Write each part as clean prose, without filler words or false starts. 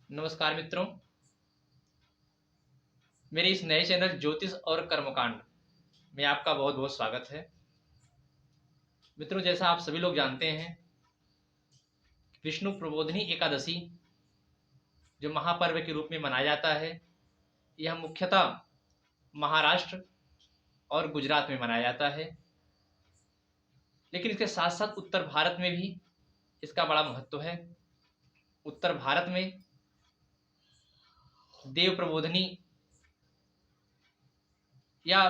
नमस्कार मित्रों, मेरे इस नए चैनल ज्योतिष और कर्मकांड में आपका बहुत बहुत स्वागत है। मित्रों, जैसा आप सभी लोग जानते हैं, विष्णु प्रबोधिनी एकादशी जो महापर्व के रूप में मनाया जाता है, यह मुख्यतः महाराष्ट्र और गुजरात में मनाया जाता है। लेकिन इसके साथ साथ उत्तर भारत में भी इसका बड़ा महत्व है। उत्तर भारत में देव प्रबोधिनी या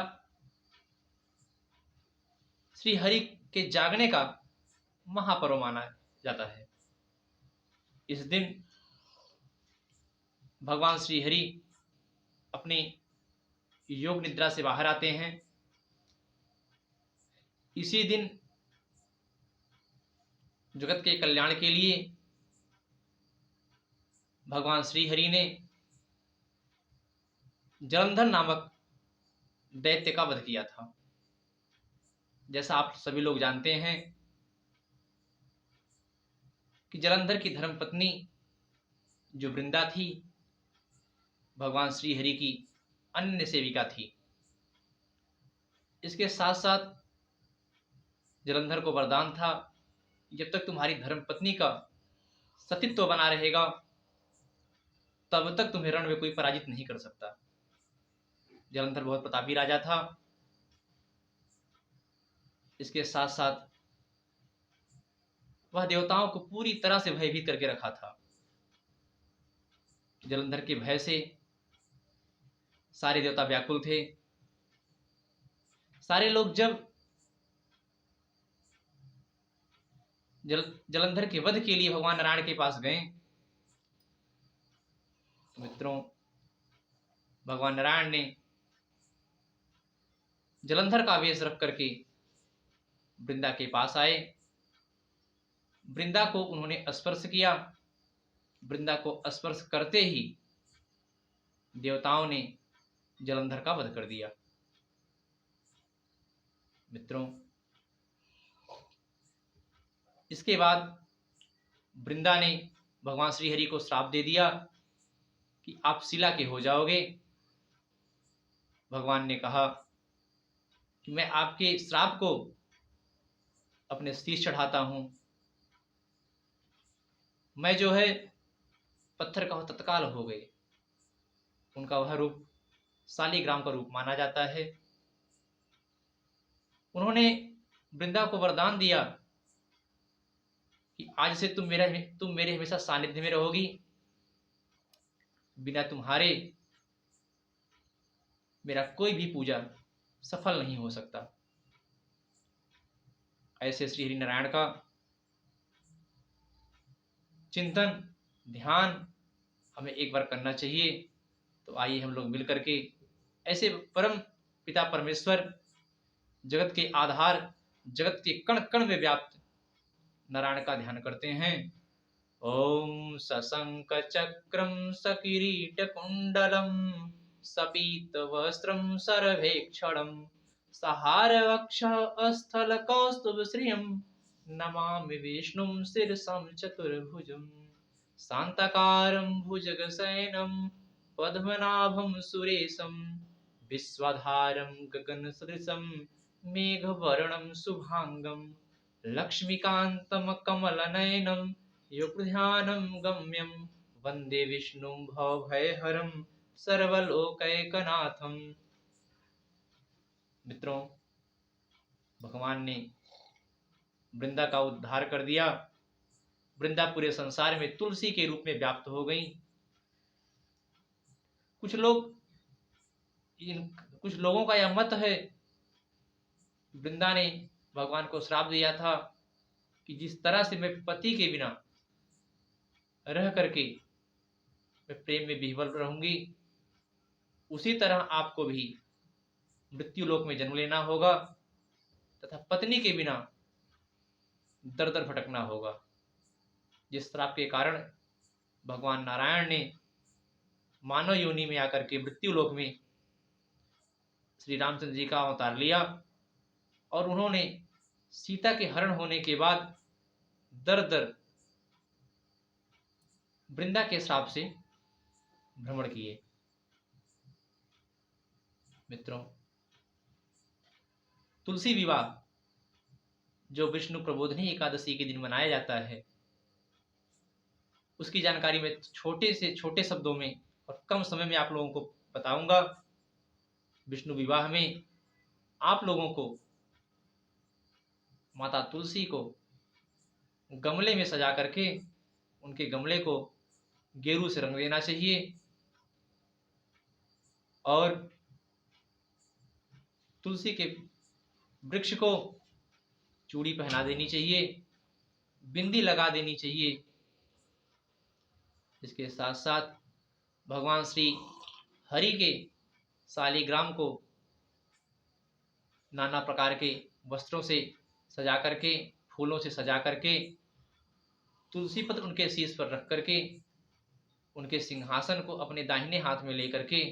श्री हरि के जागने का महापर्व माना जाता है। इस दिन भगवान श्री हरि अपने योग निद्रा से बाहर आते हैं। इसी दिन जगत के कल्याण के लिए भगवान श्री हरि ने जलंधर नामक दैत्य का वध किया था। जैसा आप सभी लोग जानते हैं कि जलंधर की धर्मपत्नी जो वृंदा थी, भगवान श्री हरि की अन्य सेविका थी। इसके साथ साथ जलंधर को वरदान था, जब तक तुम्हारी धर्मपत्नी का सतीत्व बना रहेगा तब तक तुम्हें रण में कोई पराजित नहीं कर सकता। जलंधर बहुत प्रतापी राजा था। इसके साथ साथ वह देवताओं को पूरी तरह से भयभीत करके रखा था। जलंधर के भय से सारे देवता व्याकुल थे। सारे लोग जब जलंधर के वध के लिए भगवान नारायण के पास गए, तो मित्रों, भगवान नारायण ने जलंधर का वेश रख करके वृंदा के पास आए। वृंदा को उन्होंने स्पर्श किया। वृंदा को स्पर्श करते ही देवताओं ने जलंधर का वध कर दिया। मित्रों, इसके बाद वृंदा ने भगवान श्री हरि को श्राप दे दिया कि आप शिला के हो जाओगे। भगवान ने कहा कि मैं आपके श्राप को अपने शीश चढ़ाता हूं। मैं जो है पत्थर का तत्काल हो गए। उनका वह रूप शालिग्राम का रूप माना जाता है। उन्होंने वृंदा को वरदान दिया कि आज से तुम मेरे हमेशा सानिध्य में रहोगी। बिना तुम्हारे मेरा कोई भी पूजा सफल नहीं हो सकता। ऐसे श्री हरि नारायण का चिंतन ध्यान हमें एक बार करना चाहिए। तो आइए हम लोग मिल करके ऐसे परम पिता परमेश्वर, जगत के आधार, जगत के कण कण में व्याप्त नारायण का ध्यान करते हैं। ओम सशंक चक्रम सकिरीट कुंडलम सपीत वस्त्रम सर्वेक्षणम सहार वक्ष स्थल कौस्तुभ श्रियम नमामि विष्णुं शिरसं चतुर्भुजं शांताकारं भुजगशयनं पद्मनाभं सुरेशं विश्वाधारं गगनसदृशं मेघवर्णं शुभांगं लक्ष्मीकान्तं कमलनयनं योगध्यानं गम्यं वन्दे विष्णुं भवभयहरं सर्वलोकैकनाथं। मित्रों, भगवान ने वृंदा का उद्धार कर दिया। वृंदा पूरे संसार में तुलसी के रूप में व्याप्त हो गई। कुछ लोगों का यह मत है, वृंदा ने भगवान को श्राप दिया था कि जिस तरह से मैं पति के बिना रह करके मैं प्रेम में विह्वल रहूंगी, उसी तरह आपको भी मृत्यु लोक में जन्म लेना होगा तथा पत्नी के बिना दर दर भटकना होगा। जिस श्राप के कारण भगवान नारायण ने मानव योनि में आकर के मृत्यु लोक में श्री रामचंद्र जी का अवतार लिया और उन्होंने सीता के हरण होने के बाद दर दर वृंदा के श्राप से भ्रमण किए। मित्रों, तुलसी विवाह जो विष्णु प्रबोधनी एकादशी के दिन मनाया जाता है, उसकी जानकारी मैं छोटे से छोटे शब्दों में और कम समय में आप लोगों को बताऊंगा। विष्णु विवाह में आप लोगों को माता तुलसी को गमले में सजा करके उनके गमले को गेरू से रंग देना चाहिए और तुलसी के वृक्ष को चूड़ी पहना देनी चाहिए, बिंदी लगा देनी चाहिए। इसके साथ साथ भगवान श्री हरि के शालिग्राम को नाना प्रकार के वस्त्रों से सजा करके, फूलों से सजा करके, तुलसी पत्र उनके शीश पर रख करके, उनके सिंहासन को अपने दाहिने हाथ में लेकर के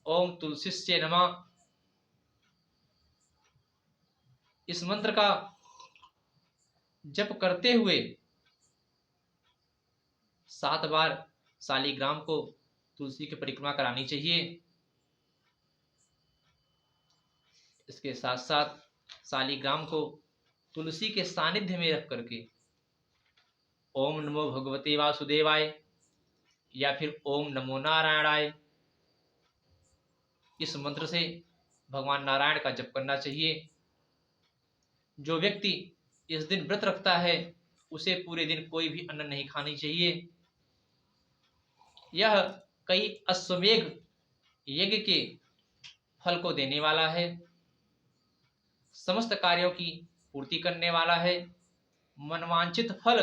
ओम तुलसीस्य नमः इस मंत्र का जप करते हुए 7 बार शालिग्राम को तुलसी की परिक्रमा करानी चाहिए। इसके साथ साथ शालिग्राम को तुलसी के सानिध्य में रख करके ओम नमो भगवते वासुदेवाय या फिर ओम नमो नारायणाय इस मंत्र से भगवान नारायण का जप करना चाहिए। जो व्यक्ति इस दिन व्रत रखता है उसे पूरे दिन कोई भी अन्न नहीं खानी चाहिए। यह कई अश्वमेघ यज्ञ के फल को देने वाला है, समस्त कार्यों की पूर्ति करने वाला है, मनवांछित फल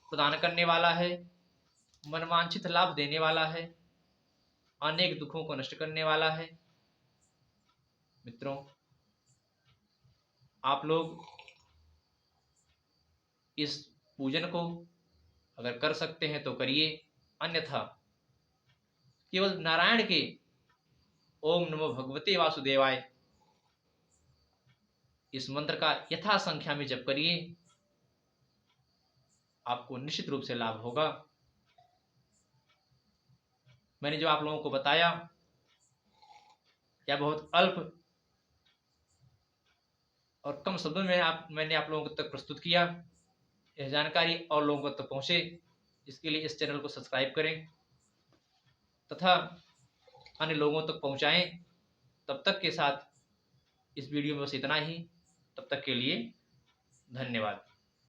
प्रदान करने वाला है, मनवांछित लाभ देने वाला है, अनेक दुखों को नष्ट करने वाला है। मित्रों, आप लोग इस पूजन को अगर कर सकते हैं तो करिए, अन्यथा केवल नारायण के ओम नमो भगवते वासुदेवाय इस मंत्र का यथा संख्या में जप करिए, आपको निश्चित रूप से लाभ होगा। मैंने जो आप लोगों को बताया या बहुत अल्प और कम शब्दों में मैंने आप लोगों तक प्रस्तुत किया। यह जानकारी और लोगों तक पहुंचे, इसके लिए इस चैनल को सब्सक्राइब करें तथा अन्य लोगों तक पहुंचाएं। तब तक के साथ इस वीडियो में बस इतना ही। तब तक के लिए धन्यवाद।